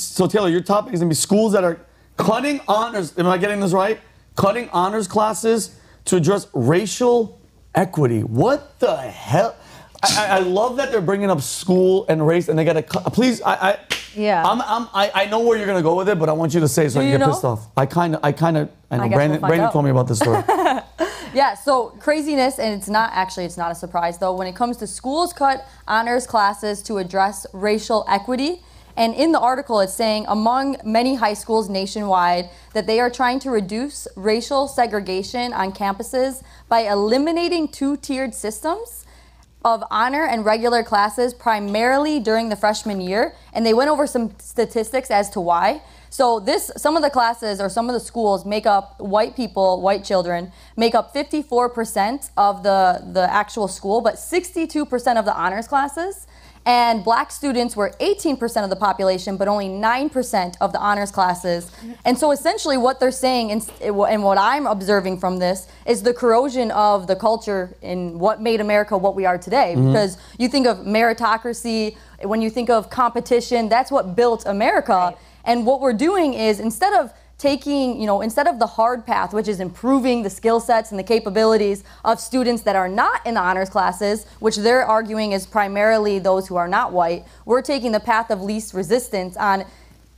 So Taylor, your topic is gonna be schools that are cutting honors. Am I getting this right? Cutting honors classes to address racial equity. What the hell? I love that they're bringing up school and race, and they gotta please. I know where you're gonna go with it, but I want you to say so I can get pissed off. I know. Brandon told me about this story. Yeah, so craziness, and it's not a surprise though. When it comes to schools cut honors classes to address racial equity, and in the article it's saying among many high schools nationwide that they are trying to reduce racial segregation on campuses by eliminating two-tiered systems of honor and regular classes primarily during the freshman year, and they went over some statistics as to why. So some of the classes or some of the schools make up white children, make up 54% of the actual school, but 62% of the honors classes. And black students were 18% of the population, but only 9% of the honors classes. And so essentially what they're saying, and what I'm observing from this, is the corrosion of the culture in what made America what we are today. Because you think of meritocracy, when you think of competition, that's what built America. Right. And what we're doing is instead of the hard path, which is improving the skill sets and the capabilities of students that are not in the honors classes, which they're arguing is primarily those who are not white, we're taking the path of least resistance on,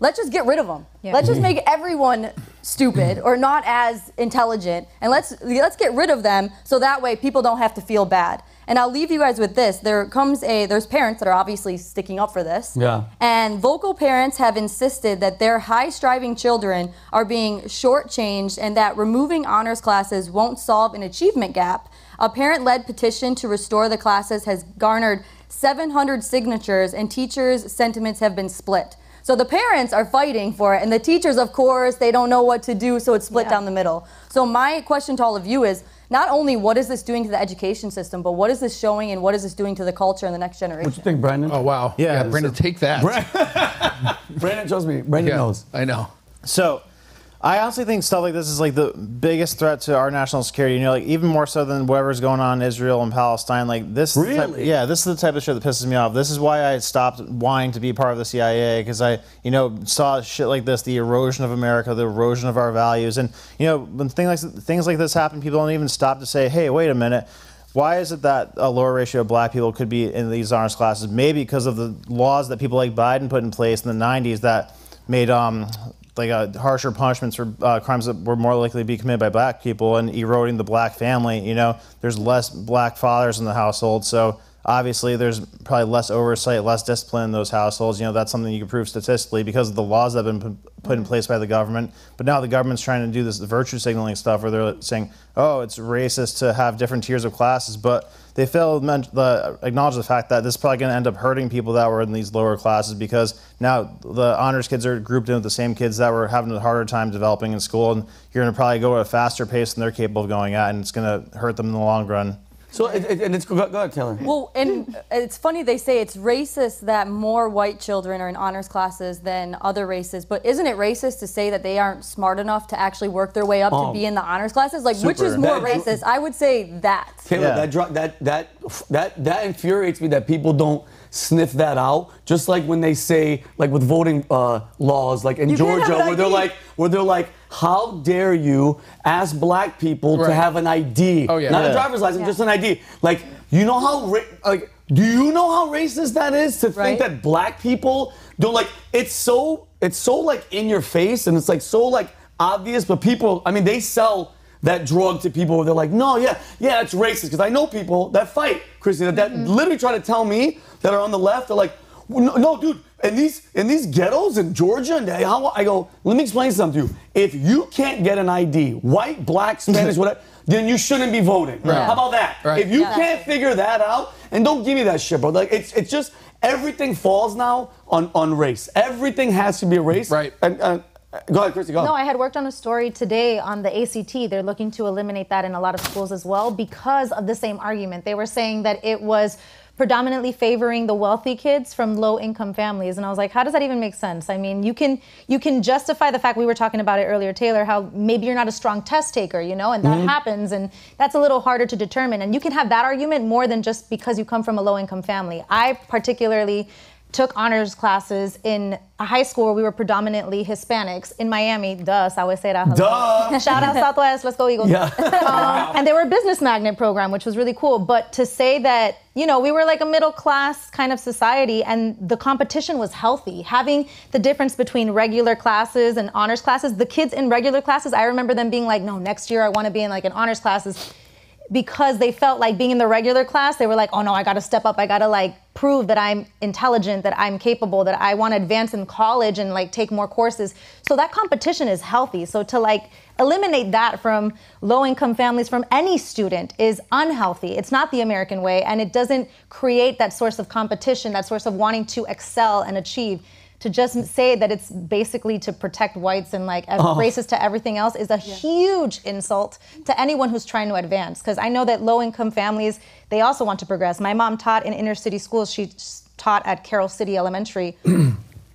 let's just get rid of them. Yeah. Let's just make everyone stupid or not as intelligent, and let's get rid of them so that way people don't have to feel bad. And I'll leave you guys with this. There's parents that are obviously sticking up for this. Yeah. And vocal parents have insisted that their high-striving children are being shortchanged and that removing honors classes won't solve an achievement gap. A parent-led petition to restore the classes has garnered 700 signatures, and teachers' sentiments have been split. So the parents are fighting for it, and the teachers, of course, they don't know what to do, so it's split down the middle. So my question to all of you is, not only what is this doing to the education system, but what is this showing and what is this doing to the culture and the next generation? What do you think, Brandon? Oh, wow. Yeah, Brandon, take that. Brandon, trust me. Brandon knows. I know. So I honestly think stuff like this is like the biggest threat to our national security. You know, like even more so than whatever's going on in Israel and Palestine. Like this, really? This is the type of shit that pisses me off. This is why I stopped wanting to be part of the CIA, because I, saw shit like this, the erosion of America, the erosion of our values, and when things like this happen, people don't even stop to say, hey, wait a minute. Why is it that a lower ratio of black people could be in these honors classes? Maybe because of the laws that people like Biden put in place in the 90s that made harsher punishments for crimes that were more likely to be committed by black people, and eroding the black family. There's less black fathers in the household, so obviously there's probably less oversight, less discipline in those households. That's something you can prove statistically because of the laws that have been put in place by the government. But now the government's trying to do this virtue signaling stuff where they're saying, oh, it's racist to have different tiers of classes, but they fail to acknowledge the fact that this is probably going to end up hurting people that were in these lower classes, because now the honors kids are grouped in with the same kids that were having a harder time developing in school, and you're going to probably go at a faster pace than they're capable of going at, and it's going to hurt them in the long run. So, go ahead, Taylor. Well, and it's funny they say it's racist that more white children are in honors classes than other races, but isn't it racist to say that they aren't smart enough to actually work their way up to be in the honors classes? Like, which is more racist? I would say that. Taylor, that infuriates me that people don't sniff that out. Just like when they say, like with voting laws, like in Georgia, where they're like, how dare you ask black people to have an ID? Oh, yeah. Not a driver's license, just an ID. Like, do you know how racist that is to think that black people don't, like, it's so like in your face, and it's like so like obvious, but people, they sell that drug to people where they're like, no, yeah, it's racist. Because I know people that fight, Christie, that literally try to tell me that are on the left, they're like, no, dude, in these ghettos in Georgia, and I go, let me explain something to you. If you can't get an ID, white, black, Spanish, whatever, then you shouldn't be voting. Right. How about that? Right. If you can't figure that out, and don't give me that shit, bro. Like, it's just, everything falls now on race. Everything has to be a race. Right. Go ahead, Christie, go. No, I had worked on a story today on the ACT. They're looking to eliminate that in a lot of schools as well because of the same argument. They were saying that it was predominantly favoring the wealthy kids from low-income families. And I was like, how does that even make sense? You can justify the fact, we were talking about it earlier, Taylor, how maybe you're not a strong test taker, and that happens, and that's a little harder to determine. And you can have that argument more than just because you come from a low-income family. I particularly took honors classes in a high school where we were predominantly Hispanics in Miami. Duh, Sawacera. Duh. Shout out Southwest, let's go Eagles. Yeah. And they were a business magnet program, which was really cool. But to say that, you know, we were like a middle class kind of society and the competition was healthy. Having the difference between regular classes and honors classes, the kids in regular classes, I remember them being like, no, next year I want to be in like an honors classes. Because they felt like being in the regular class, they were like, oh no, I got to step up. I got to like prove that I'm intelligent, that I'm capable, that I want to advance in college and like take more courses. So that competition is healthy. So to like eliminate that from low-income families, from any student, is unhealthy. It's not the American way, and it doesn't create that source of competition, that source of wanting to excel and achieve. To just say that it's basically to protect whites and like racist to everything else is a huge insult to anyone who's trying to advance. Because I know that low-income families, they also want to progress. My mom taught in inner city schools. She taught at Carroll City Elementary.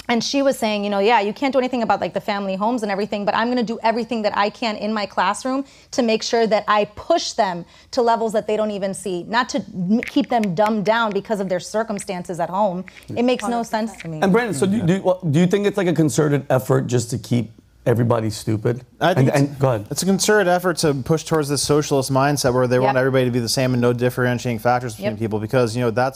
And she was saying, you know, yeah, you can't do anything about like the family homes and everything, but I'm going to do everything that I can in my classroom to make sure that I push them to levels that they don't even see, not to keep them dumbed down because of their circumstances at home. It makes no sense to me. And Brandon, so do you think it's like a concerted effort just to keep everybody stupid? I think go ahead. It's a concerted effort to push towards this socialist mindset where they want everybody to be the same and no differentiating factors between people, because, you know,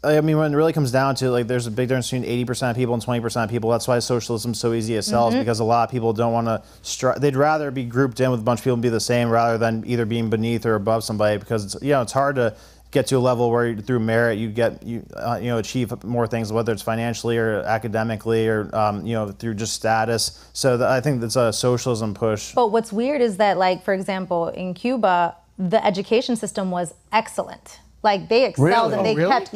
I mean, when it really comes down to like, there's a big difference between 80% of people and 20% of people. That's why socialism is so easy to sell, is because a lot of people don't want to, they'd rather be grouped in with a bunch of people and be the same rather than either being beneath or above somebody, because it's, you know, it's hard to get to a level where through merit you achieve more things, whether it's financially or academically or you know, through just status. So I think that's a socialism push. But what's weird is that, like, for example, in Cuba, the education system was excellent. Like, they excelled and they kept,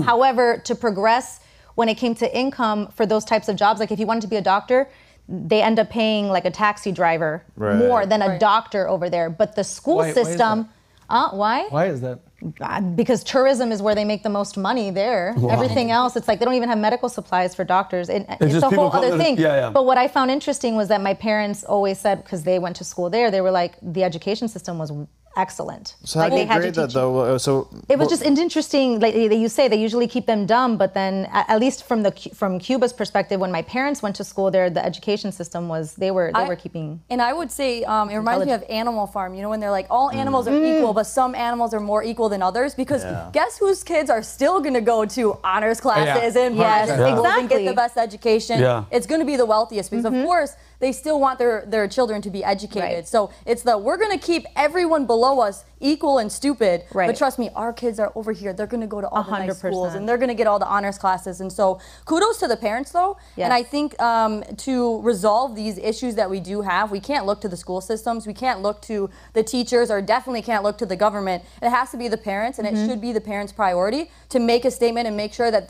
However, to progress when it came to income for those types of jobs, like if you wanted to be a doctor, they end up paying like a taxi driver more than a doctor over there. But the school system, why? Why is that? Because tourism is where they make the most money there. Wow. Everything else, it's like they don't even have medical supplies for doctors. It's a whole other thing. But what I found interesting was that my parents always said, because they went to school there, they were like, the education system was excellent. So how do you grade that though? It was just interesting. Like you say, they usually keep them dumb, but then at least from Cuba's perspective, when my parents went to school there, the education system was they were keeping. And I would say it reminds me of Animal Farm. You know, when they're like all animals are equal, but some animals are more equal than others. Because guess whose kids are still going to go to honors classes and and get the best education? It's going to be the wealthiest, because of course they still want their children to be educated. So it's we're going to keep everyone below us equal and stupid, but trust me, our kids are over here. They're going to go to all the nice schools and they're going to get all the honors classes. And so kudos to the parents though. And I think to resolve these issues that we do have, we can't look to the school systems, we can't look to the teachers, or definitely can't look to the government. It has to be the parents, and it should be the parents' priority to make a statement and make sure that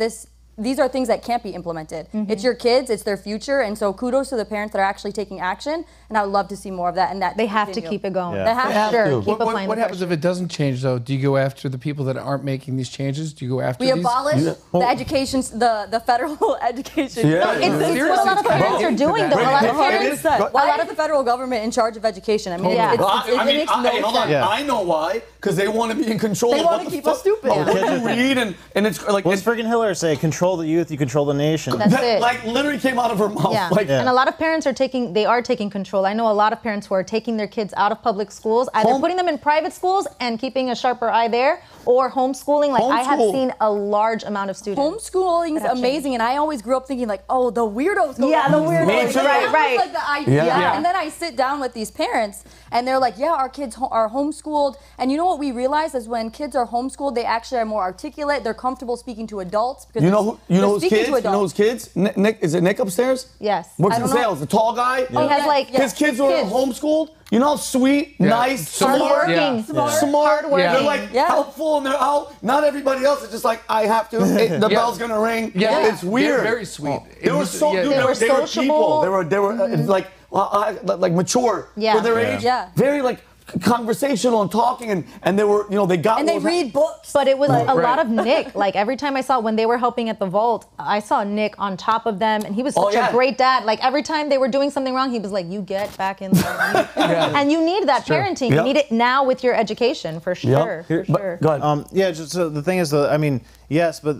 these are things that can't be implemented. It's your kids, it's their future, and so kudos to the parents that are actually taking action, and I would love to see more of that. And that they have to keep it going. They have to. What happens if it doesn't change though? Do you go after the people that aren't making these changes? Do you go after We abolish the education, the federal education. It's what a lot of parents are doing though. A lot of parents. Why is the federal government in charge of education? I mean, it makes no sense. I know why. Because they want to be in control. They want to keep us stupid. What you read and it's like. What's friggin' Hillary say? Control the youth, you control the nation. That's it. Like literally came out of her mouth. And a lot of parents are taking control. I know a lot of parents who are taking their kids out of public schools, either putting them in private schools and keeping a sharper eye there, or homeschooling. Like I have seen a large amount of students. Homeschooling is amazing, and I always grew up thinking like, oh, the weirdos. The weirdos. Right. Like the idea. And then I sit down with these parents, and they're like, yeah, our kids are homeschooled, and you know what we realize is when kids are homeschooled, they actually are more articulate. They're comfortable speaking to adults because you know whose kids? You know whose kids? Nick, is it Nick upstairs? Yes. Works in sales. The tall guy. He has like his kids were homeschooled. You know how sweet, nice, smart, hardworking. They're like helpful, and they're out. Not everybody else is just like, I have to. The bell's gonna ring. It's weird. They're very sweet. They were so they were sociable. People. They were like mature for their age. Very like conversational and talking, and they were, they got. And they read books. But it was a lot of Nick. Like every time I saw when they were helping at the vault, I saw Nick on top of them, and he was such a great dad. Like every time they were doing something wrong, he was like, "You get back in there." And you need that parenting. You need it now with your education for sure. For sure. Go ahead. Just so the thing is, I mean, Yes, but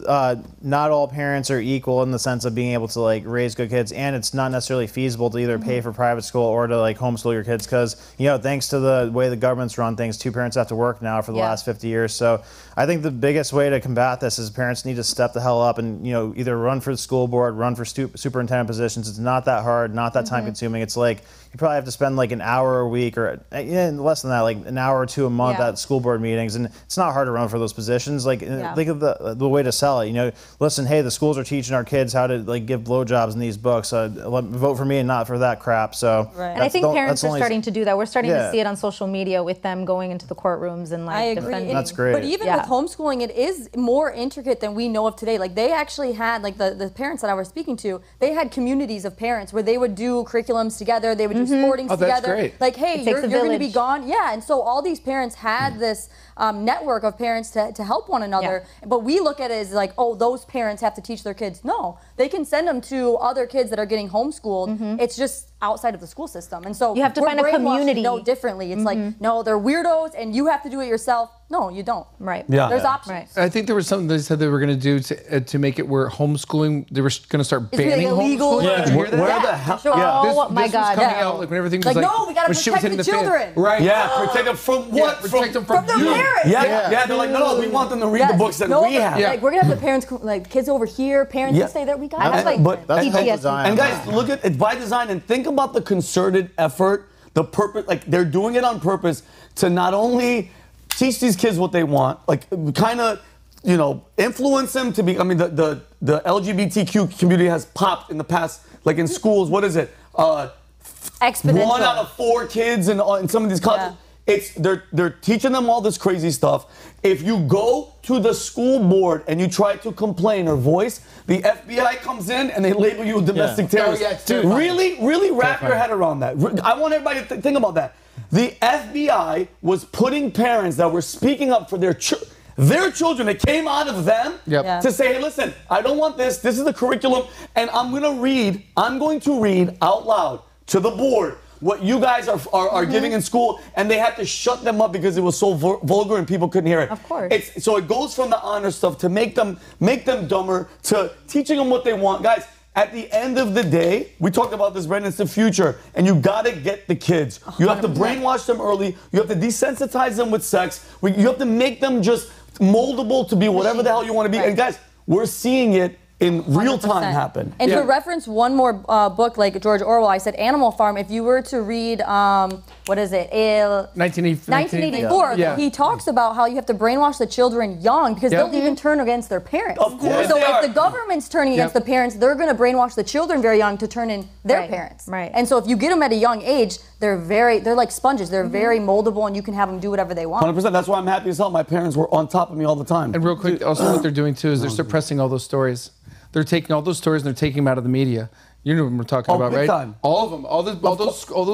not all parents are equal in the sense of being able to like raise good kids, and it's not necessarily feasible to either pay for private school or to like homeschool your kids because, you know, thanks to the way the government's run things, 2 parents have to work now for the last 50 years. So I think the biggest way to combat this is parents need to step the hell up and, you know, either run for the school board, run for superintendent positions. It's not that hard, not that time consuming. It's like you probably have to spend like an hour a week or less than that, like an hour or 2 a month at school board meetings, and it's not hard to run for those positions. Like think of the way to sell it. You know, listen, hey, the schools are teaching our kids how to like give blowjobs in these books. Vote for me and not for that crap. So, and I think parents are starting to do that. We're starting to see it on social media with them going into the courtrooms and like defending. That's great. But even with homeschooling, it is more intricate than we know of today. Like they actually had, like the parents that I was speaking to, they had communities of parents where they would do curriculums together. They would do sportings together. That's great. Like, hey, you're going to be gone. Yeah, and so all these parents had this network of parents to help one another. But we look at it as like, oh, those parents have to teach their kids. No, they can send them to other kids that are getting homeschooled. It's just outside of the school system. And so you have to find a community. No, differently. It's like, no, they're weirdos and you have to do it yourself. No, you don't. Right. Yeah. There's options. Right. I think there was something they said they were going to do to make it where homeschooling, they were going to start banning illegal. homeschooling. Did you hear that? Where the hell? Sure. Oh my This God. was coming out like when everything was Like, like, no, we got to when shit was protect hitting the fan. children. Right. Yeah, protect them from what? Protect them From their you. parents. Yeah, they're like, no, we want them to read the books that we have. Like, we're going to have the parents, like, kids over here, parents to stay there. We got That's it. like that's by PTSD. design. And guys, look at it by design and think about the concerted effort, the purpose, like they're doing it on purpose to not only teach these kids what they want, like kind of, you know, influence them to be, I mean, the LGBTQ community has popped in the past, like in schools, what is it? Exponential. 1 out of 4 kids in some of these colleges. It's they're teaching them all this crazy stuff. If you go to the school board and you try to complain or voice, the FBI comes in and they label you a domestic terrorist. Dude, really wrap your head around that. I want everybody to think about that. The FBI was putting parents that were speaking up for their children. It came out of them to say, hey, listen, I don't want this. This is the curriculum, and I'm going to read out loud to the board what you guys are giving in school, and they had to shut them up because it was so vulgar and people couldn't hear it. Of course. So it goes from the honor stuff to make them dumber to teaching them what they want. Guys, at the end of the day, we talked about this, Brendan, it's the future, and you gotta get the kids. You have to brainwash them early. You have to desensitize them with sex. You have to make them just moldable to be whatever the hell you want to be. And guys, we're seeing it in real time 100%. happen. And to reference one more book like George Orwell, I said Animal Farm. If you were to read, what is it? 1984. He talks about how you have to brainwash the children young because they'll even turn against their parents. Of course So they are. if the government's turning against the parents, they're going to brainwash the children very young to turn in their parents. Right. And so if you get them at a young age, they're like sponges. They're very moldable, and you can have them do whatever they want. 100%. That's why I'm happy as hell. My parents were on top of me all the time. And real quick, also what they're doing too is they're suppressing all those stories. They're taking all those stories and they're taking them out of the media. You know what we're talking about, big right? time. All of them, all those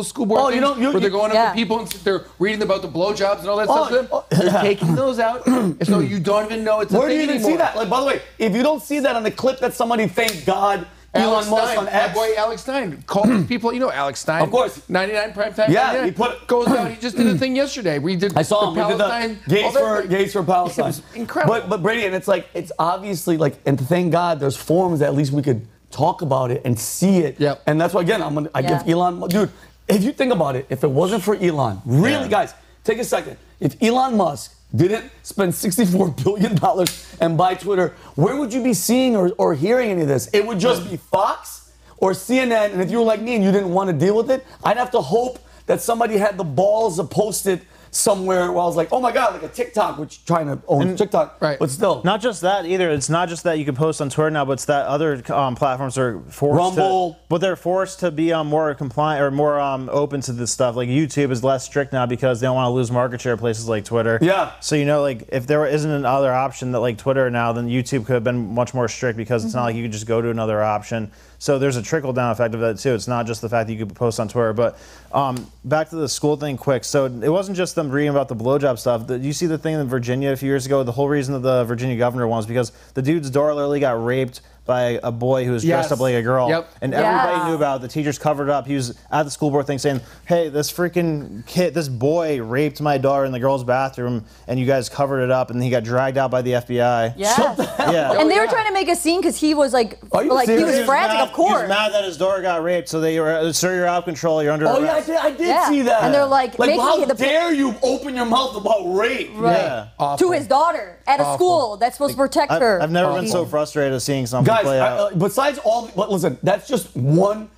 school board things where they're going up to people and they're reading about the blowjobs and all that stuff. They're taking those out, so you don't even know it's a thing Where do you even anymore. see that? Like, by the way, if you don't see that on the clip that somebody, thank God, Elon Musk on X. My boy Alex Stein called these people. You know Alex Stein, Of course. 99 primetime. Yeah, 99, goes out. He just did a thing yesterday. We did. I saw him. We did Palestine, the gays for Palestine. It was incredible. But Brady, and it's obviously like, and thank God there's forums that at least we could talk about it and see it. Yep. And that's why again I give Elon, dude. If you think about it, if it wasn't for Elon, really, guys, take a second. If Elon Musk didn't spend $64 billion and buy Twitter, where would you be seeing or hearing any of this? It would just be Fox or CNN. And if you were like me and you didn't want to deal with it, I'd have to hope that somebody had the balls to post it somewhere where I was like, oh my God, like a TikTok, which trying to own TikTok, but still. Not just that either. It's not just that you can post on Twitter now, but it's that other platforms are forced Rumble. but they're forced to be more compliant or more open to this stuff. Like YouTube is less strict now because they don't want to lose market share places like Twitter. Yeah. So, you know, like if there isn't another option that like Twitter now, then YouTube could have been much more strict because it's not like you could just go to another option. So there's a trickle-down effect of that too. It's not just the fact that you could post on Twitter. But back to the school thing quick. So it wasn't just them reading about the blowjob stuff. You see the thing in Virginia a few years ago? The whole reason that the Virginia governor won was because the dude's daughter literally got raped by a boy who was dressed up like a girl. Yep. And everybody knew about it. The teachers covered it up. He was at the school board thing saying, hey, this freaking kid, this boy raped my daughter in the girls' bathroom, and you guys covered it up, and he got dragged out by the FBI. Yeah. And they were trying to make a scene because he was like he was frantic, of course. He was mad that his daughter got raped, so they were, sir, you're out of control, you're under arrest. I did see that. And they're like how dare you open your mouth about rape? Right. To his daughter at a school that's supposed to protect her. I've never been so frustrated seeing something play out. Besides all, listen, that's just one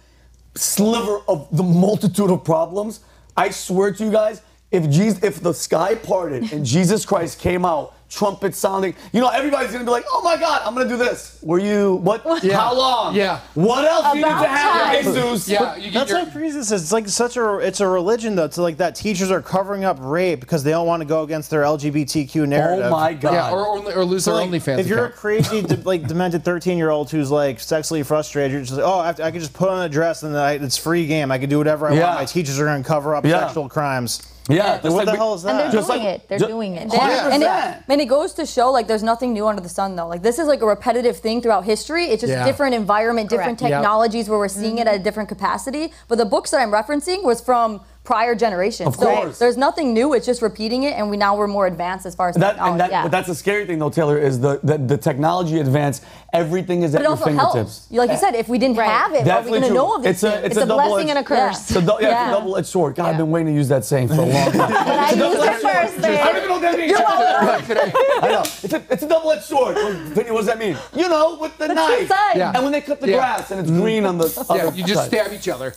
sliver of the multitude of problems. I swear to you guys, if the sky parted and Jesus Christ came out, trumpet sounding, everybody's gonna be like, oh my God, I'm gonna do this. Were you, what? Yeah. How long? Yeah. What else do you need to happen, Jesus? Yeah. That's like crazy. It's like it's a religion though. It's like that teachers are covering up rape because they don't want to go against their LGBTQ narrative. Oh my God. Yeah, or lose their OnlyFans If you're a account. crazy, demented 13-year-old who's like sexually frustrated, you're just like, oh, I can just put on a dress and it's free game. I can do whatever I want. My teachers are going to cover up sexual crimes. Yeah, what the hell is that? And they're doing it. They're doing it. And it goes to show there's nothing new under the sun though. Like this is like a repetitive thing throughout history. It's just different environment, different technologies where we're seeing it at a different capacity. But the books that I'm referencing was from prior generations. Of course. So there's nothing new. It's just repeating it, and we're more advanced as far as technology. But that's the scary thing though, Taylor, is the technology advanced. Everything is at your fingertips. Helps. Like you said, if we didn't have it, are we going to know of this? It's a blessing and a curse. It's a double-edged sword. God, I've been waiting to use that saying for a long time. I used it first, I don't even know what that means. I know. It's a double-edged sword. Vinny, what does that mean? With the knife. Yeah. And when they cut the grass and it's green on the other you just side. stab each other.